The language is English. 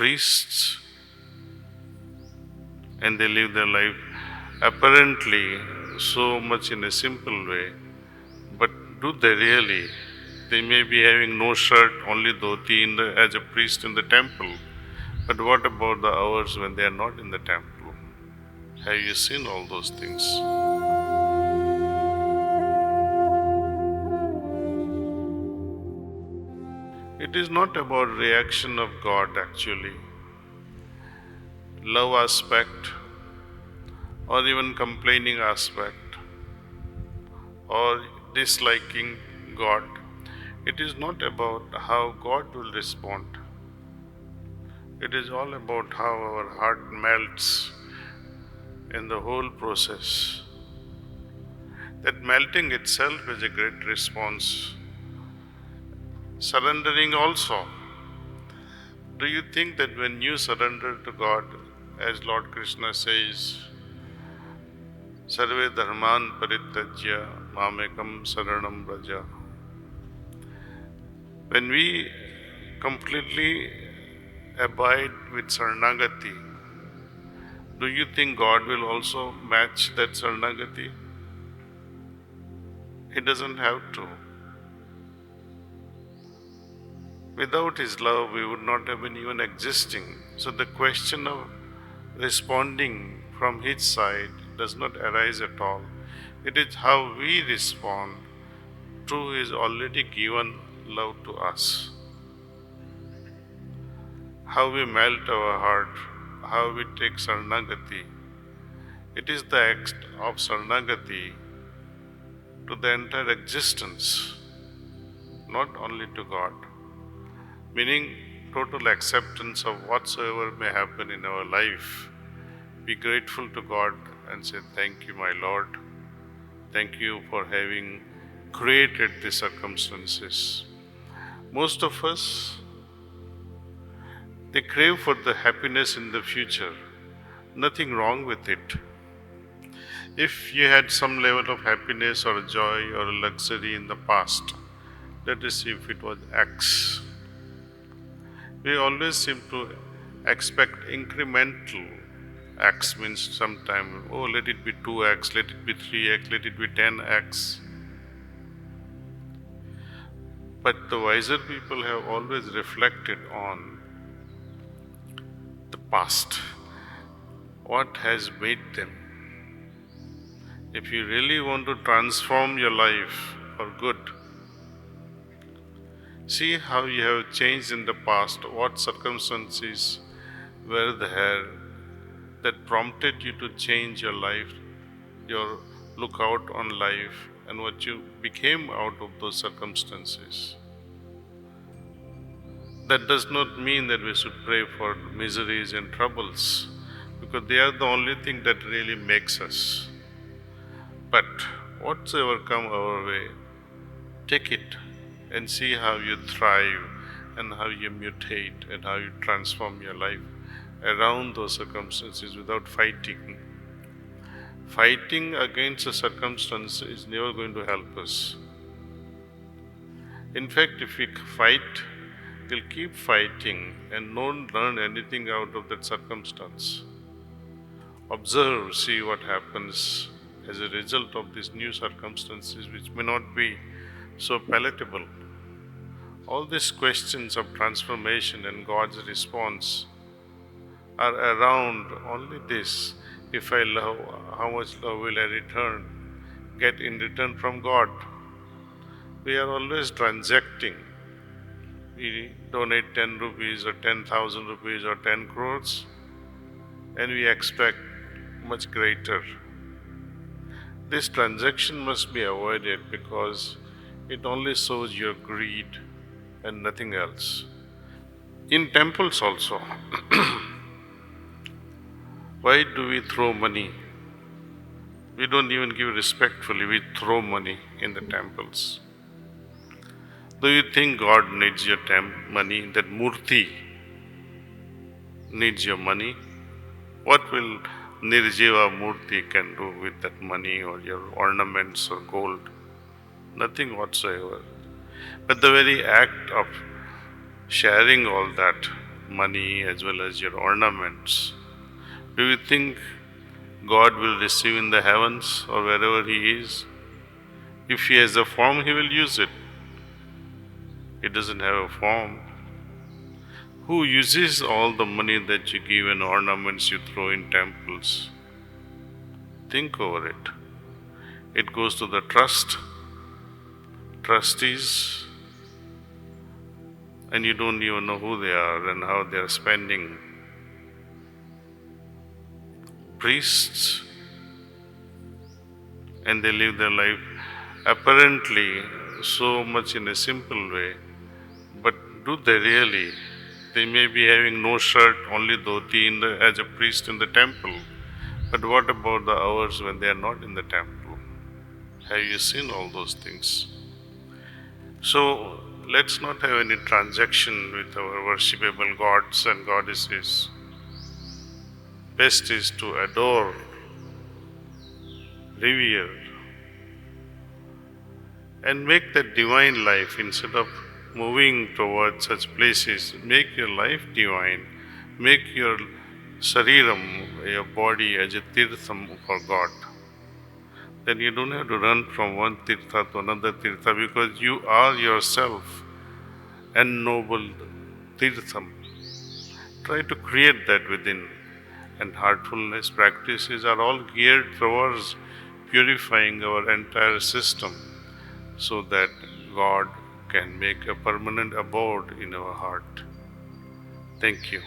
priests and they live their life apparently so much in a simple way, but do they really? They may be having no shirt, only dhoti as a priest in the temple. But what about the hours when they are not in the temple? Have you seen all those things? It is not about reaction of God actually. Love aspect or even complaining aspect or disliking God. It is not about how God will respond. It is all about how our heart melts in the whole process. That melting itself is a great response. Surrendering also. Do you think that when you surrender to God, as Lord Krishna says, Sarve dharman parityajya mamekam saranam braja. When we completely abide with Saranagati, do you think God will also match that Saranagati? He doesn't have to. Without His love, we would not have been even existing. So the question of responding from His side does not arise at all. It is how we respond to His already given love to us. How we melt our heart, how we take Saranagati. It is the act of Saranagati to the entire existence, not only to God. Meaning total acceptance of whatsoever may happen in our life. Be grateful to God and say, thank you, my Lord. Thank you for having created the circumstances. Most of us, they crave for the happiness in the future. Nothing wrong with it. If you had some level of happiness or joy or luxury in the past, let us see if it was X. We always seem to expect incremental. X means sometime, oh, let it be 2x, let it be 3x, let it be 10x. But the wiser people have always reflected on the past. What has made them? If you really want to transform your life for good, see how you have changed in the past, what circumstances were there that prompted you to change your life, your lookout on life, and what you became out of those circumstances. That does not mean that we should pray for miseries and troubles, because they are the only thing that really makes us. But whatsoever come our way, take it and see how you thrive and how you mutate and how you transform your life around those circumstances without fighting. Fighting against a circumstance is never going to help us. In fact, if we fight, we'll keep fighting and not learn anything out of that circumstance. Observe, see what happens as a result of these new circumstances, which may not be so palatable. All these questions of transformation and God's response are around only this. If I love, how much love will I get in return from God? We are always transacting. We donate 10 rupees or 10,000 rupees or 10 crores and we expect much greater. This transaction must be avoided because it only shows your greed and nothing else. In temples also, why do we throw money? We don't even give respectfully, we throw money in the temples. Do you think God needs your money? That Murti needs your money? What will Nirjiva Murti can do with that money or your ornaments or gold? Nothing whatsoever. But the very act of sharing all that money as well as your ornaments, do you think God will receive in the heavens or wherever He is? If He has a form, He will use it. He doesn't have a form. Who uses all the money that you give and ornaments you throw in temples? Think over it. It goes to the trustees, and you don't even know who they are and how they are spending. Priests, and they live their life apparently so much in a simple way, but do they really? They may be having no shirt, only dhoti as a priest in the temple. But what about the hours when they are not in the temple? Have you seen all those things? So let's not have any transaction with our worshipable gods and goddesses. Best is to adore, revere, and make that divine life instead of moving towards such places. Make your life divine. Make your shariram, your body, as a tirtham for God. Then you don't have to run from one tirtha to another tirtha because you are yourself ennobled tirtham. Try to create that within. And heartfulness practices are all geared towards purifying our entire system so that God can make a permanent abode in our heart. Thank you.